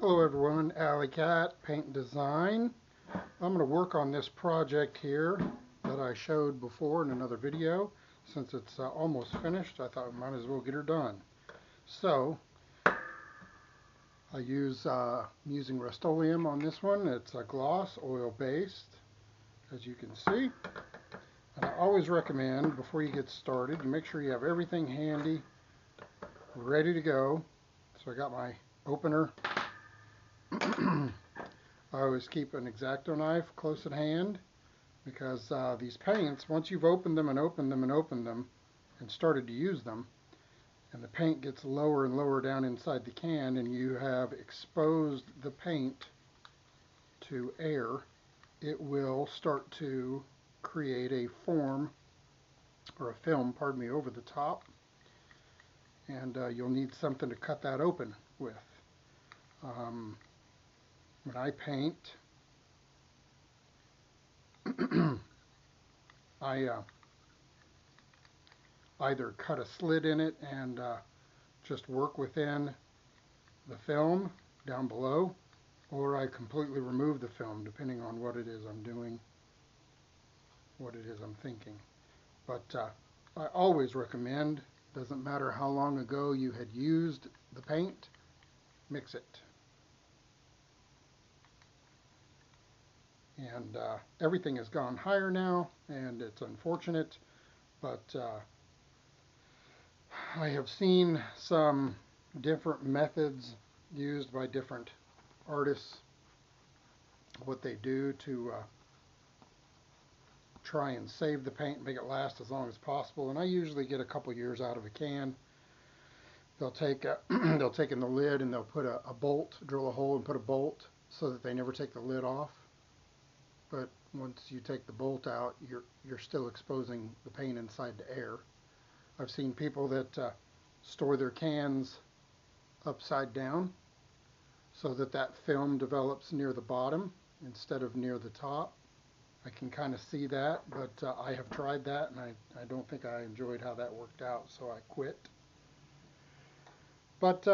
Hello everyone, Alley Cat Paint and Design. I'm going to work on this project here that I showed before in another video. Since it's almost finished, I thought I might as well get her done. So, I'm using Rust-Oleum on this one. It's a gloss, oil-based, as you can see. And I always recommend, before you get started, you make sure you have everything handy, ready to go. So I got my opener. I always keep an X-Acto knife close at hand because these paints, once you've opened them and opened them and opened them and started to use them, and the paint gets lower and lower down inside the can and you have exposed the paint to air, it will start to create a form or a film, pardon me, over the top, and you'll need something to cut that open with. When I paint, I either cut a slit in it and just work within the film down below, or I completely remove the film depending on what it is I'm doing, what it is I'm thinking. But I always recommend, doesn't matter how long ago you had used the paint, mix it. And everything has gone higher now, and it's unfortunate, but I have seen some different methods used by different artists, what they do to try and save the paint and make it last as long as possible. And I usually get a couple years out of a can. They'll take they'll take in the lid and they'll put a bolt, drill a hole and put a bolt so that they never take the lid off. But once you take the bolt out, you're still exposing the paint inside to air. I've seen people that store their cans upside down so that that film develops near the bottom instead of near the top. I can kind of see that, but I have tried that and I don't think I enjoyed how that worked out, so I quit. But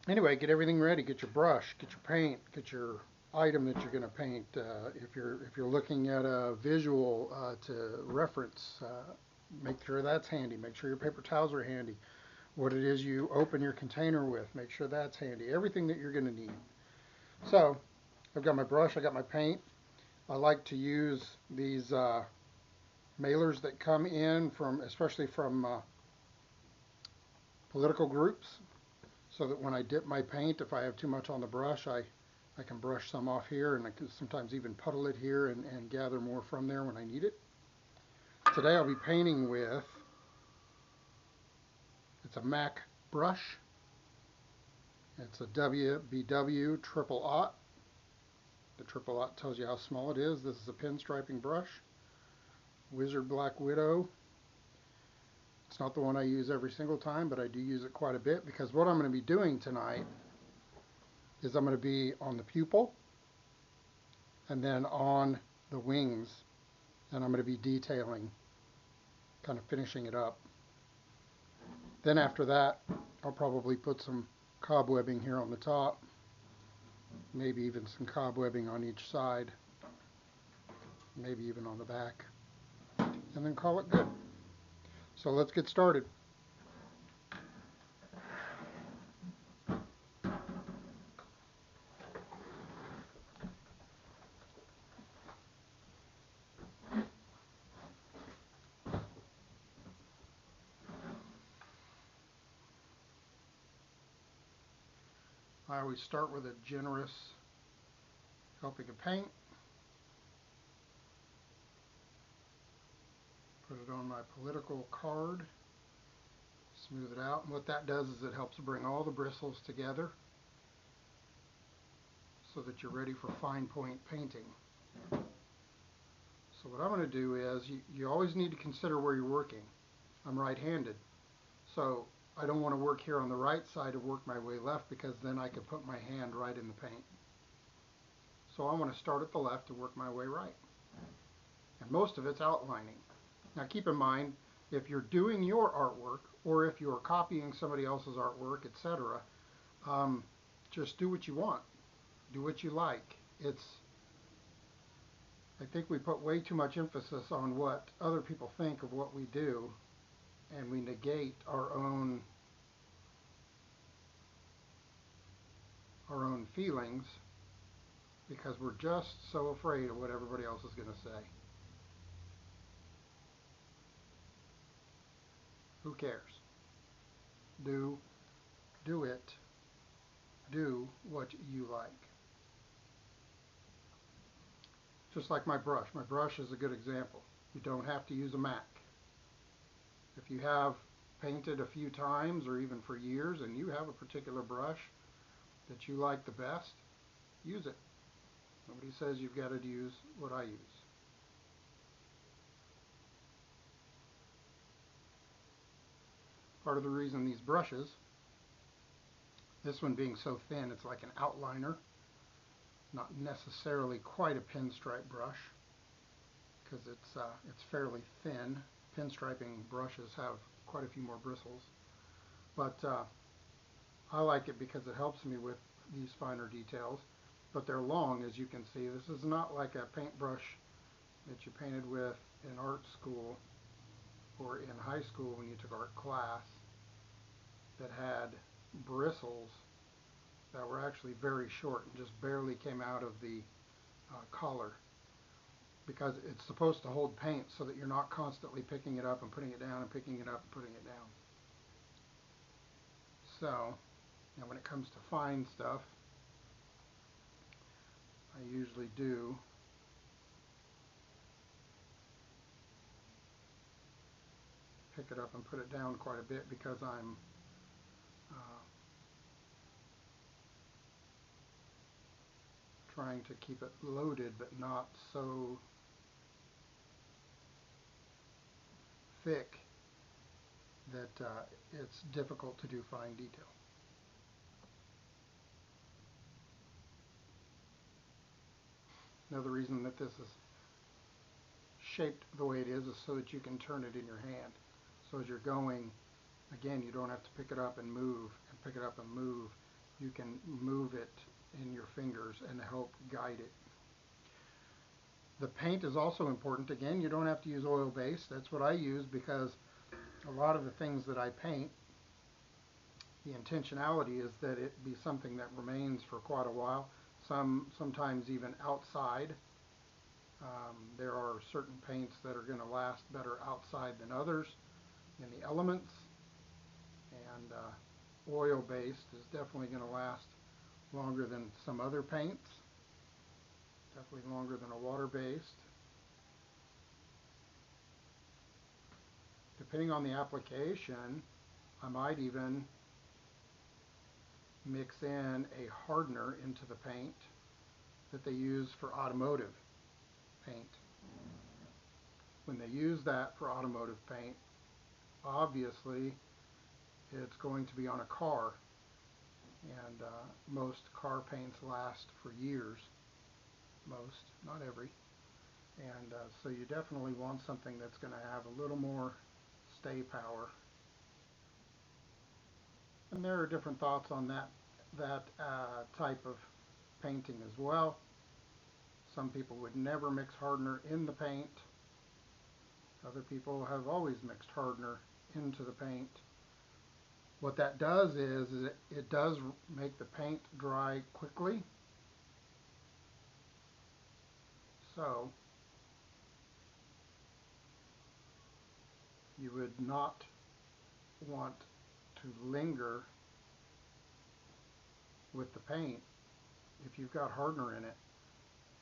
anyway, get everything ready. Get your brush, get your paint, get your item that you're going to paint. If you're looking at a visual to reference, make sure that's handy. Make sure your paper towels are handy. What it is you open your container with, make sure that's handy. Everything that you're going to need. So I've got my brush, I got my paint. I like to use these mailers that come in from, especially from political groups, so that when I dip my paint, if I have too much on the brush, I can brush some off here, and I can sometimes even puddle it here and gather more from there when I need it. Today I'll be painting with, it's a MAC brush. It's a WBW Triple Aught. The Triple Aught tells you how small it is. This is a pinstriping brush. Wizard Black Widow. It's not the one I use every single time, but I do use it quite a bit because what I'm going to be doing tonight is I'm going to be on the pupil and then on the wings, and I'm going to be detailing, kind of finishing it up. Then after that, I'll probably put some cobwebbing here on the top, maybe even some cobwebbing on each side, maybe even on the back, and then call it good. So let's get started. I always start with a generous helping of paint. Put it on my political card. Smooth it out. And what that does is it helps bring all the bristles together so that you're ready for fine point painting. So what I'm going to do is, you always need to consider where you're working. I'm right-handed, so I don't want to work here on the right side and work my way left, because then I could put my hand right in the paint. So I want to start at the left and work my way right. And most of it's outlining. Now keep in mind, if you're doing your artwork, or if you're copying somebody else's artwork, etc., just do what you want. Do what you like. I think we put way too much emphasis on what other people think of what we do, and we negate our own feelings because we're just so afraid of what everybody else is going to say. Who cares? Do it. Do what you like. Just like my brush. My brush is a good example. You don't have to use a Mac. If you have painted a few times or even for years and you have a particular brush that you like the best, use it. Nobody says you've got to use what I use. Part of the reason these brushes, this one being so thin, it's like an outliner, not necessarily quite a pinstripe brush because it's fairly thin. Pinstriping brushes have quite a few more bristles, but I like it because it helps me with these finer details. But they're long, as you can see. This is not like a paintbrush that you painted with in art school or in high school when you took art class that had bristles that were actually very short and just barely came out of the collar, because it's supposed to hold paint so that you're not constantly picking it up and putting it down and picking it up and putting it down. So, now when it comes to fine stuff, I usually do pick it up and put it down quite a bit because I'm trying to keep it loaded but not so thick that it's difficult to do fine detail. Another reason that this is shaped the way it is so that you can turn it in your hand. So as you're going, again, you don't have to pick it up and move and pick it up and move. You can move it in your fingers and help guide it. The paint is also important. Again, you don't have to use oil-based. That's what I use because a lot of the things that I paint, the intentionality is that it be something that remains for quite a while, sometimes even outside. There are certain paints that are going to last better outside than others in the elements, and oil-based is definitely going to last longer than some other paints, definitely longer than a water-based. Depending on the application, I might even mix in a hardener into the paint that they use for automotive paint. When they use that for automotive paint, obviously it's going to be on a car, and most car paints last for years. Most, not every. And so you definitely want something that's going to have a little more stay power. And there are different thoughts on that type of painting as well. Some people would never mix hardener in the paint. Other people have always mixed hardener into the paint. What that does is it does make the paint dry quickly. So you would not want to linger with the paint if you've got hardener in it.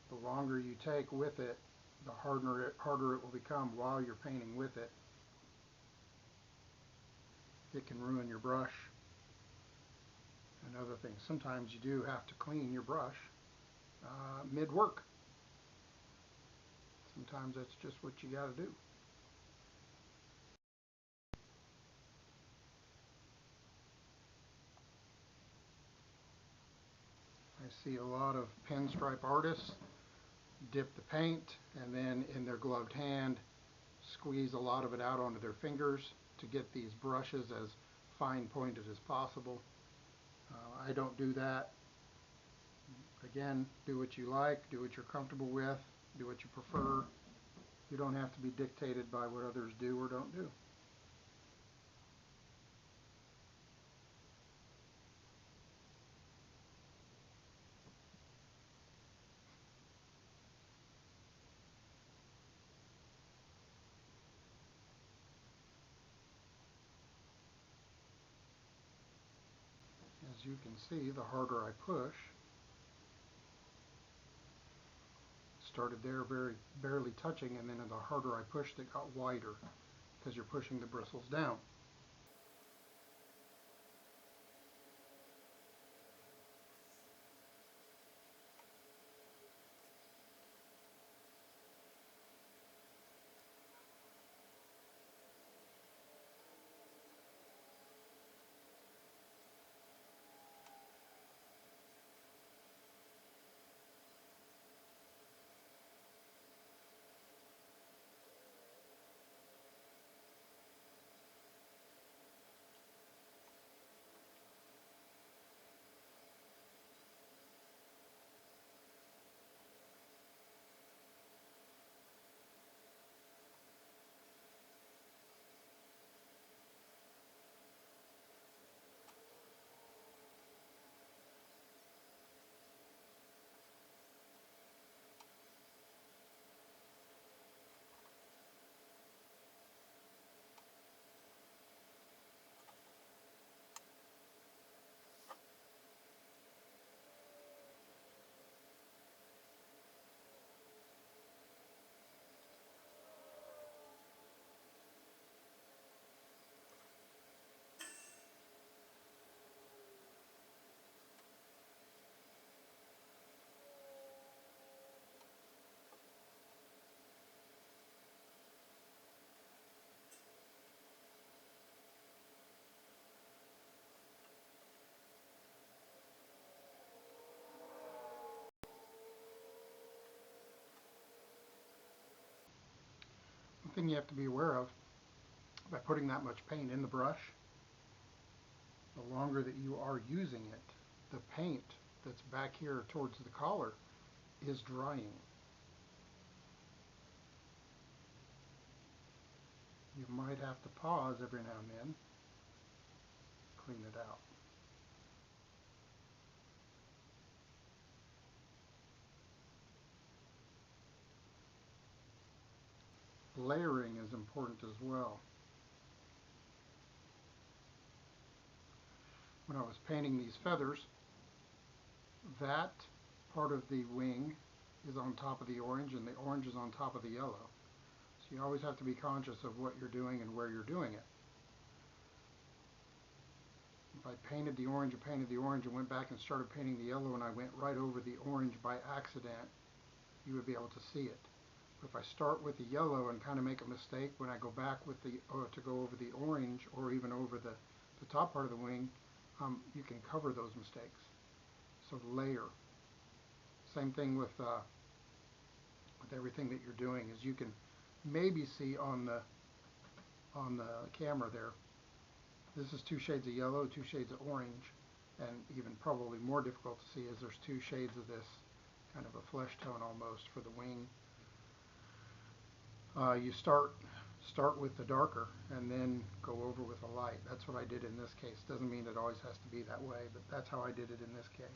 The longer you take with it, the harder it will become while you're painting with it. It can ruin your brush and other things. Sometimes you do have to clean your brush mid-work. Sometimes that's just what you got to do. I see a lot of pinstripe artists dip the paint and then in their gloved hand squeeze a lot of it out onto their fingers to get these brushes as fine pointed as possible. I don't do that. Again, do what you like, do what you're comfortable with, do what you prefer. You don't have to be dictated by what others do or don't do. As you can see, the harder I push, started there very barely touching, and then the harder I pushed, it got wider because you're pushing the bristles down. One thing you have to be aware of, by putting that much paint in the brush, the longer that you are using it, the paint that's back here towards the collar is drying. You might have to pause every now and then, clean it out. Layering is important as well. When I was painting these feathers, that part of the wing is on top of the orange and the orange is on top of the yellow. So you always have to be conscious of what you're doing and where you're doing it. If I painted the orange and went back and started painting the yellow and I went right over the orange by accident, you would be able to see it. But if I start with the yellow and kind of make a mistake, when I go back with the to go over the orange or even over the top part of the wing, you can cover those mistakes. So layer. Same thing with everything that you're doing, is you can maybe see on the camera there, this is 2 shades of yellow, 2 shades of orange, and even probably more difficult to see is there's 2 shades of this kind of a flesh tone almost for the wing. You start with the darker and then go over with the light. That's what I did in this case. Doesn't mean it always has to be that way, but that's how I did it in this case.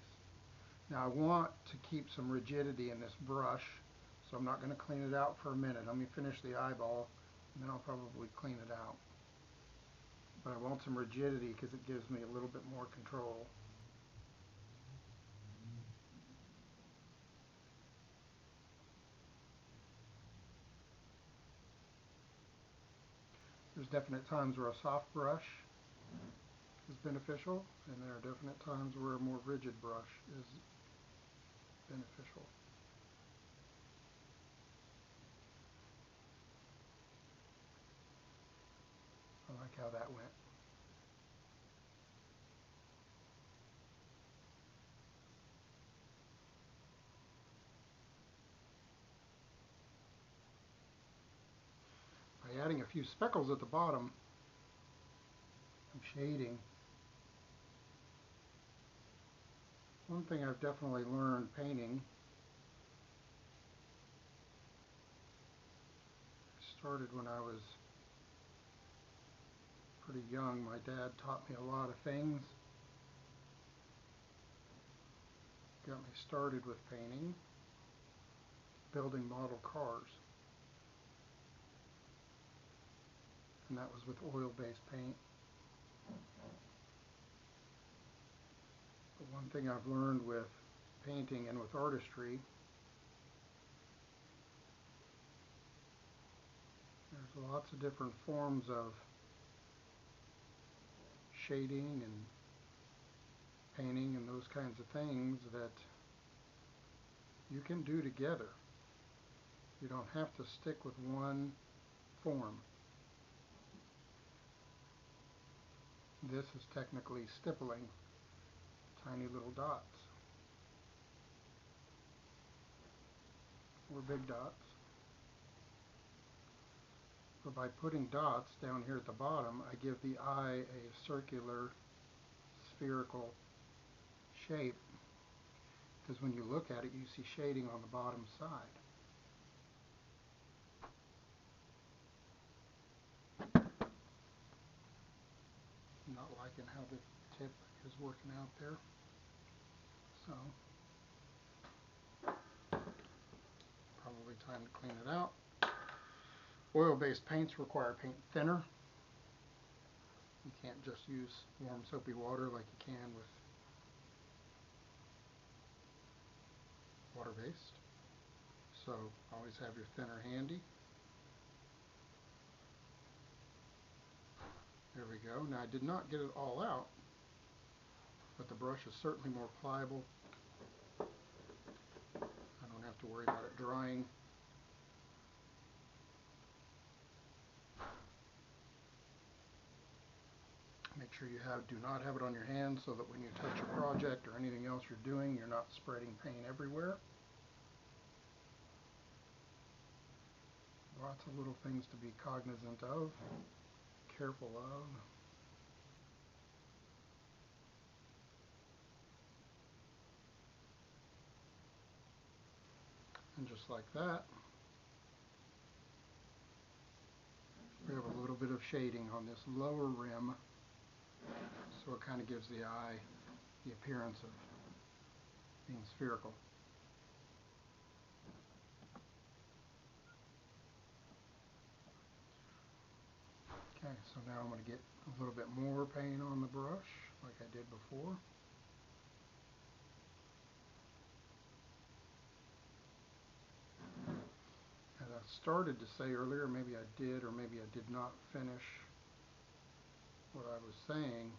Now I want to keep some rigidity in this brush, so I'm not going to clean it out for a minute. Let me finish the eyeball, and then I'll probably clean it out. But I want some rigidity because it gives me a little bit more control. There's definite times where a soft brush is beneficial, and there are definite times where a more rigid brush is beneficial. I like how that went. By adding a few speckles at the bottom, I'm shading One thing I've definitely learned painting, started when I was pretty young. My dad taught me a lot of things, got me started with painting, building model cars, and that was with oil-based paint. But one thing I've learned with painting and with artistry, there's lots of different forms of shading and painting and those kinds of things that you can do together. You don't have to stick with one form. This is technically stippling tiny little dots, or big dots. But by putting dots down here at the bottom, I give the eye a circular, spherical shape, because when you look at it, you see shading on the bottom side. I'm not liking how the tip is working out there. So, probably time to clean it out. Oil-based paints require paint thinner. You can't just use warm soapy water like you can with water-based. So always have your thinner handy. There we go. Now I did not get it all out, but the brush is certainly more pliable. I don't have to worry about it drying. Make sure you do not have it on your hands so that when you touch a project or anything else you're doing, you're not spreading paint everywhere. Lots of little things to be cognizant of, careful of. And just like that, we have a little bit of shading on this lower rim, so it kind of gives the eye the appearance of being spherical. Okay, so now I'm going to get a little bit more paint on the brush, like I did before. As I started to say earlier, maybe I did or maybe I did not finish what I was saying.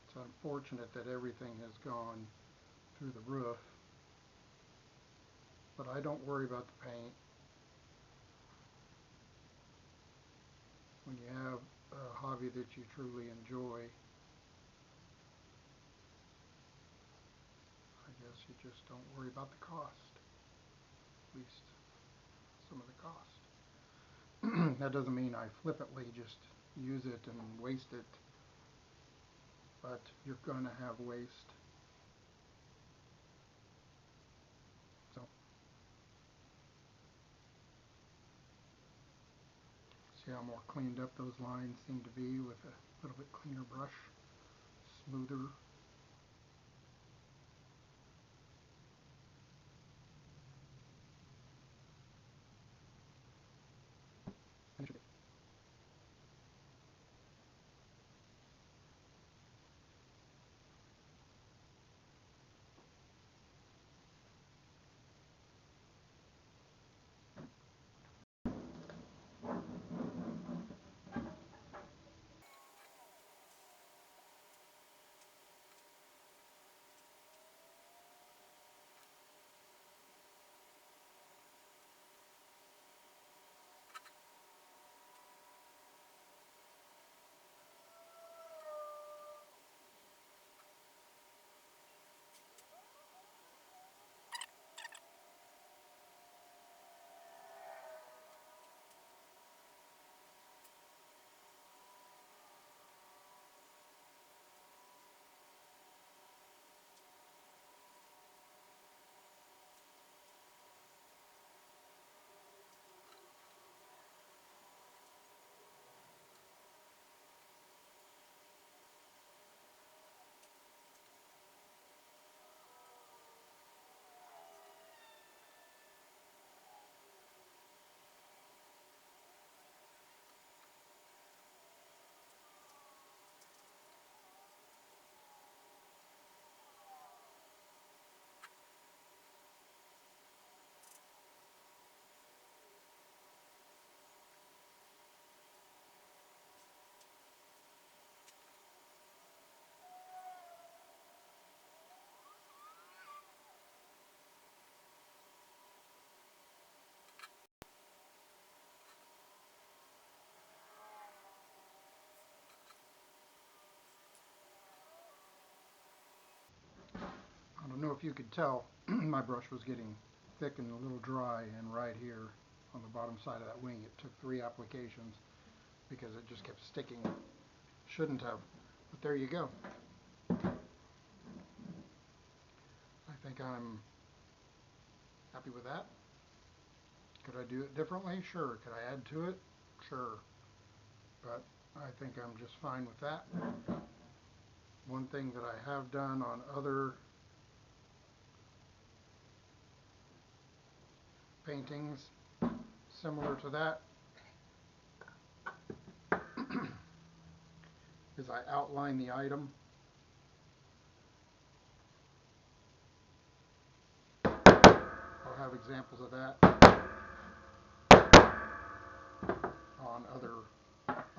It's unfortunate that everything has gone through the roof, but I don't worry about the paint. When you have a hobby that you truly enjoy, I guess you just don't worry about the cost, at least some of the cost. That doesn't mean I flippantly just use it and waste it, but you're going to have waste. So, see how more cleaned up those lines seem to be with a little bit cleaner brush, smoother. know if you could tell, my brush was getting thick and a little dry, and right here on the bottom side of that wing it took 3 applications because it just kept sticking. Shouldn't have, but there you go. I think I'm happy with that. Could I do it differently? Sure. Could I add to it? Sure. But I think I'm just fine with that. One thing that I have done on other paintings similar to that is I outline the item. I'll have examples of that on other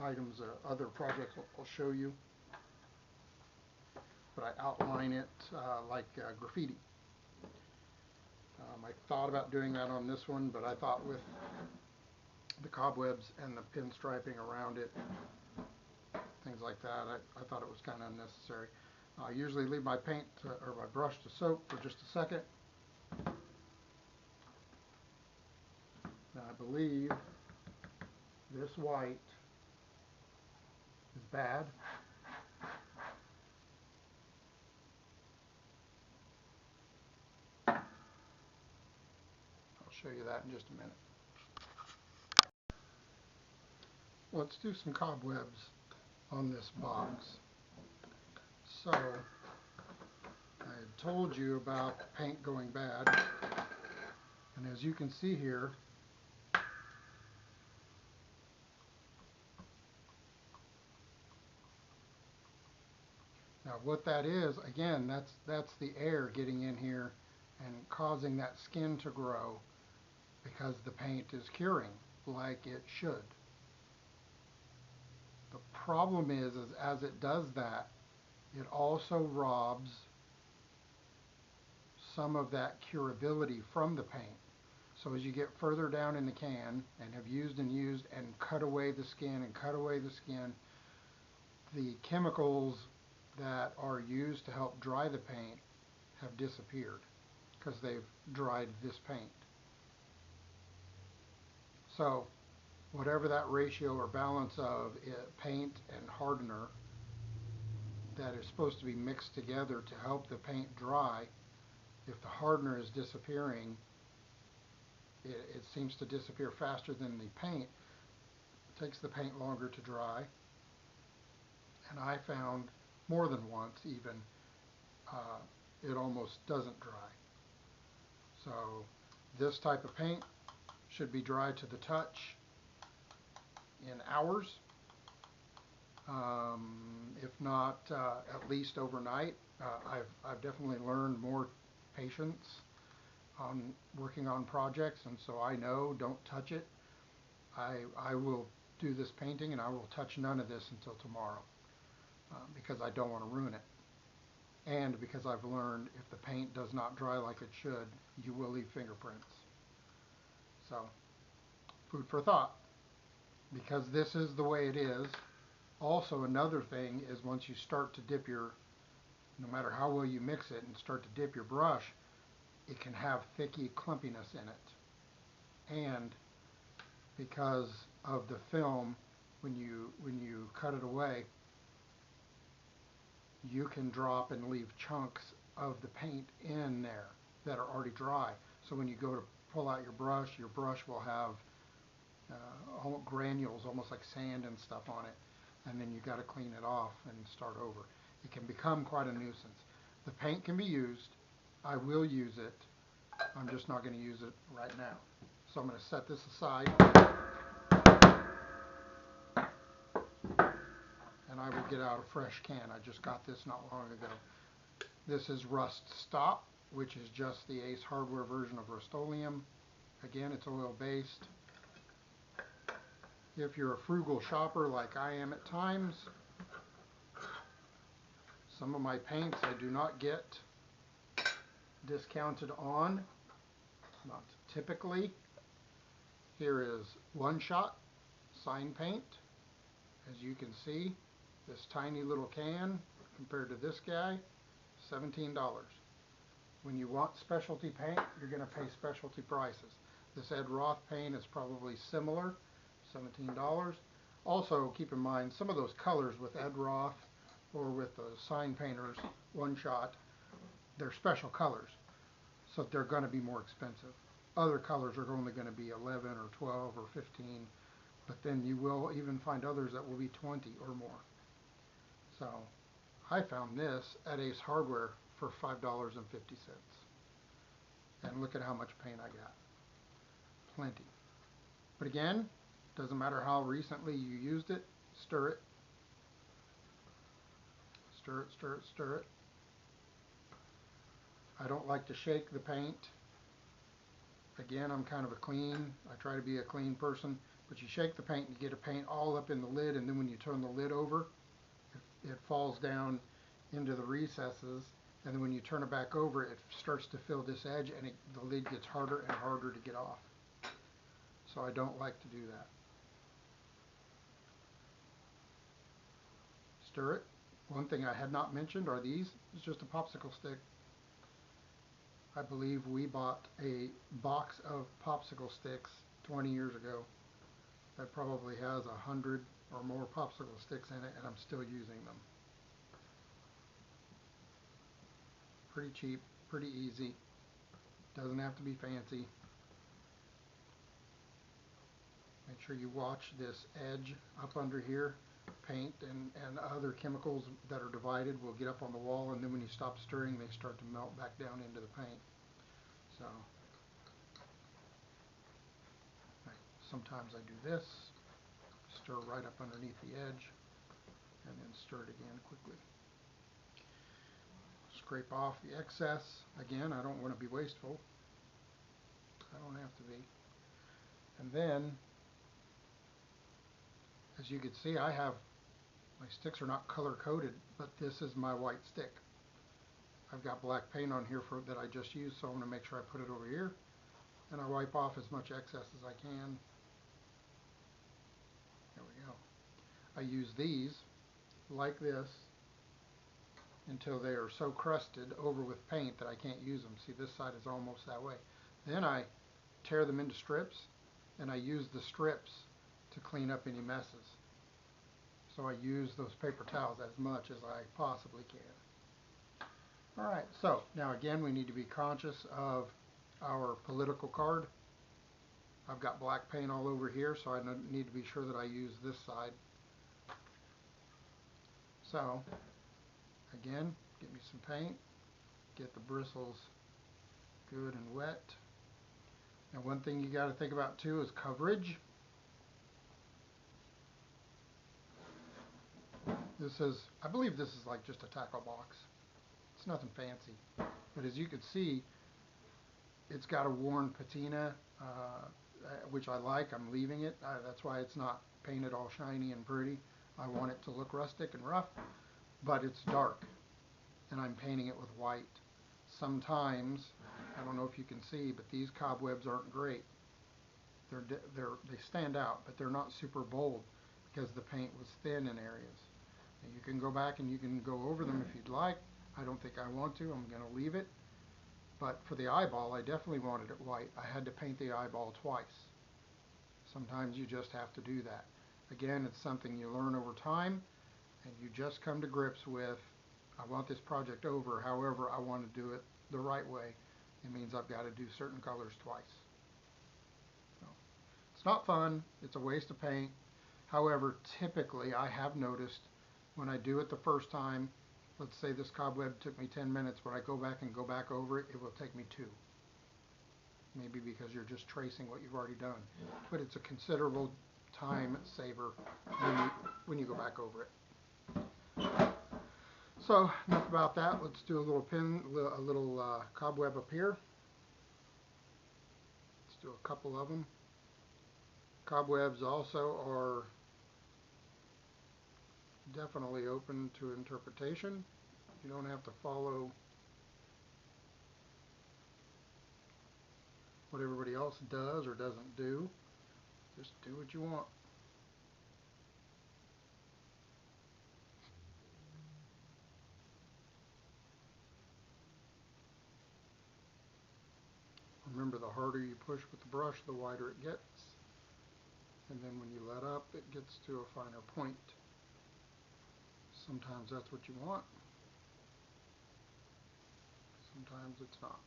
items, other projects I'll show you. But I outline it like graffiti. I thought about doing that on this one, but I thought with the cobwebs and the pinstriping around it, things like that, I thought it was kind of unnecessary. I usually leave my paint or my brush to soak for just a second. Now I believe this white is bad. I'll show you that in just a minute. Let's do some cobwebs on this box. So, I had told you about paint going bad, and as you can see here, now what that is, again, that's the air getting in here and causing that skin to grow because the paint is curing like it should. The problem is as it does that, it also robs some of that curability from the paint. So as you get further down in the can and have used and cut away the skin and cut away the skin, the chemicals that are used to help dry the paint have disappeared because they've dried this paint. So whatever that ratio or balance of paint and hardener that is supposed to be mixed together to help the paint dry, if the hardener is disappearing, it seems to disappear faster than the paint. It takes the paint longer to dry, and I found more than once even it almost doesn't dry. So this type of paint should be dry to the touch in hours, if not at least overnight. I've definitely learned more patience on working on projects, and so I know don't touch it. I will do this painting and I will touch none of this until tomorrow because I don't want to ruin it. And because I've learned if the paint does not dry like it should, you will leave fingerprints. So, food for thought. Because this is the way it is. Also, another thing is once you start to dip your, no matter how well you mix it and start to dip your brush, it can have thicky clumpiness in it. And because of the film, when you cut it away, you can drop and leave chunks of the paint in there that are already dry. So when you go to pull out your brush will have granules, almost like sand and stuff on it, and then you got to clean it off and start over. It can become quite a nuisance. The paint can be used. I will use it. I'm just not going to use it right now. So I'm going to set this aside, and I will get out a fresh can. I just got this not long ago. This is Rust Stop, which is just the Ace Hardware version of Rust-Oleum. Again, it's oil-based. If you're a frugal shopper like I am at times, some of my paints I do not get discounted on, not typically. Here is One Shot sign paint. As you can see, this tiny little can compared to this guy, $17. When you want specialty paint, you're going to pay specialty prices. This Ed Roth paint is probably similar, $17. Also, keep in mind, some of those colors with Ed Roth or with the Sign Painters One Shot, they're special colors, so they're going to be more expensive. Other colors are only going to be 11 or 12 or 15, but then you will even find others that will be 20 or more. So I found this at Ace Hardware for $5.50. And look at how much paint I got. Plenty. But again, doesn't matter how recently you used it, stir it. Stir it, stir it, stir it. I don't like to shake the paint. Again, I'm kind of I try to be a clean person, but you shake the paint and you get a paint all up in the lid, and then when you turn the lid over, it falls down into the recesses, and then when you turn it back over, it starts to fill this edge, and the lid gets harder and harder to get off. So I don't like to do that. Stir it. One thing I had not mentioned are these. It's just a popsicle stick. I believe we bought a box of popsicle sticks 20 years ago that probably has 100 or more popsicle sticks in it, and I'm still using them. Pretty cheap, pretty easy. Doesn't have to be fancy. Make sure you watch this edge up under here. Paint and other chemicals that are divided will get up on the wall, and then when you stop stirring, they start to melt back down into the paint. So sometimes I do this, stir right up underneath the edge, and then stir it again quickly. Scrape off the excess. Again, I don't want to be wasteful. I don't have to be. And then, as you can see, my sticks are not color coded, but this is my white stick. I've got black paint on here that I just used, so I'm going to make sure I put it over here, and I wipe off as much excess as I can. There we go. I use these like this until they are so crusted over with paint that I can't use them. See, this side is almost that way. Then I tear them into strips, and I use the strips to clean up any messes. So I use those paper towels as much as I possibly can. Alright, so now again we need to be conscious of our political card. I've got black paint all over here, so I need to be sure that I use this side. So, again, get me some paint, get the bristles good and wet. Now one thing you got to think about too is coverage. I believe this is like just a tackle box. It's nothing fancy. But as you can see, it's got a worn patina, which I like. I'm leaving it. That's why it's not painted all shiny and pretty. I want it to look rustic and rough, but it's dark, and I'm painting it with white. Sometimes, I don't know if you can see, but these cobwebs aren't great. They stand out, but they're not super bold because the paint was thin in areas. And you can go back and you can go over them if you'd like. I don't think I want to. I'm going to leave it. But for the eyeball, I definitely wanted it white. I had to paint the eyeball twice. Sometimes you just have to do that. Again, it's something you learn over time, and you just come to grips with, I want this project over, however, I want to do it the right way. It means I've got to do certain colors twice. So, it's not fun. It's a waste of paint. However, typically, I have noticed when I do it the first time, let's say this cobweb took me 10 minutes, but I go back over it, it will take me 2. Maybe because you're just tracing what you've already done. But it's a considerable time saver when you go back over it. So, enough about that. Let's do a little cobweb up here. Let's do a couple of them. Cobwebs also are definitely open to interpretation. You don't have to follow what everybody else does or doesn't do. Just do what you want. Remember, the harder you push with the brush, the wider it gets. And then when you let up, it gets to a finer point. Sometimes that's what you want. Sometimes it's not.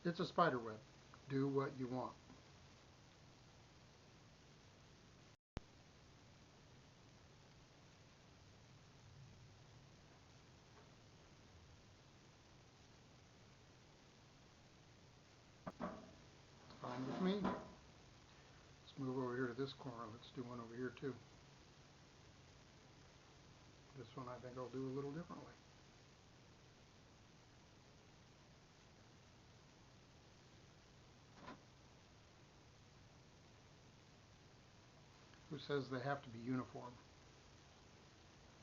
It's a spider web. Do what you want. It's fine with me. Let's move over here to this corner. Let's do one over here too. This one I think I'll do a little differently. Who says they have to be uniform,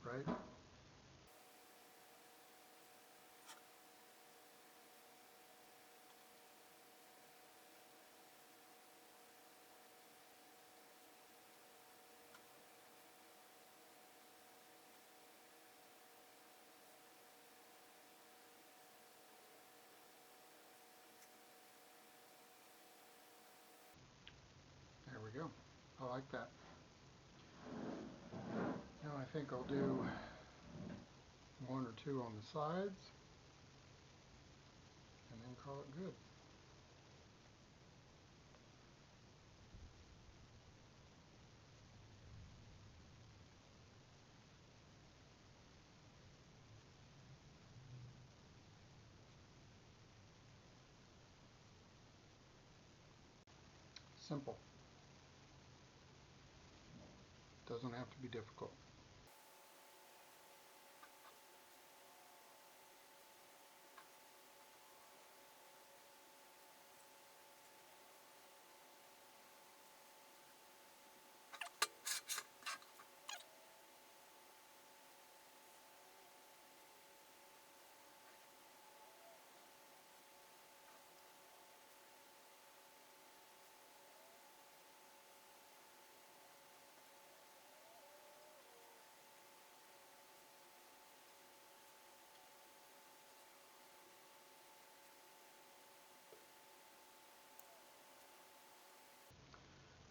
right? There we go. I like that. Now I think I'll do one or two on the sides and then call it good. Simple. Doesn't have to be difficult.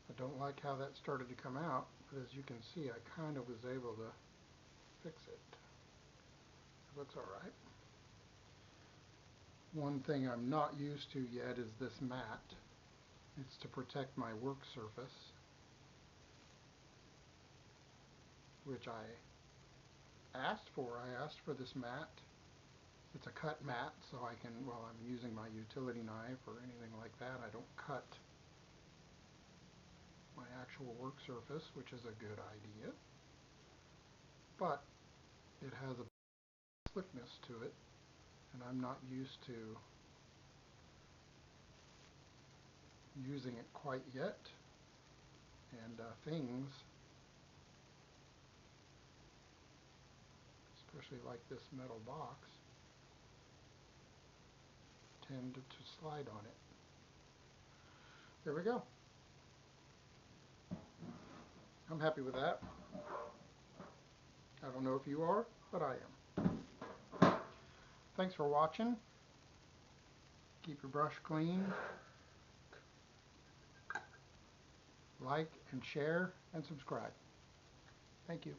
I don't like how that started to come out, but as you can see, I kind of was able to fix it. It looks all right. One thing I'm not used to yet is this mat. It's to protect my work surface, which I asked for. I asked for this mat. It's a cut mat, so I can, while I'm using my utility knife or anything like that, I don't cut my actual work surface, which is a good idea. But it has a slickness to it, and I'm not used to using it quite yet. And things, especially like this metal box, tend to slide on it. There we go. I'm happy with that. I don't know if you are, but I am. Thanks for watching. Keep your brush clean. Like and share and subscribe. Thank you.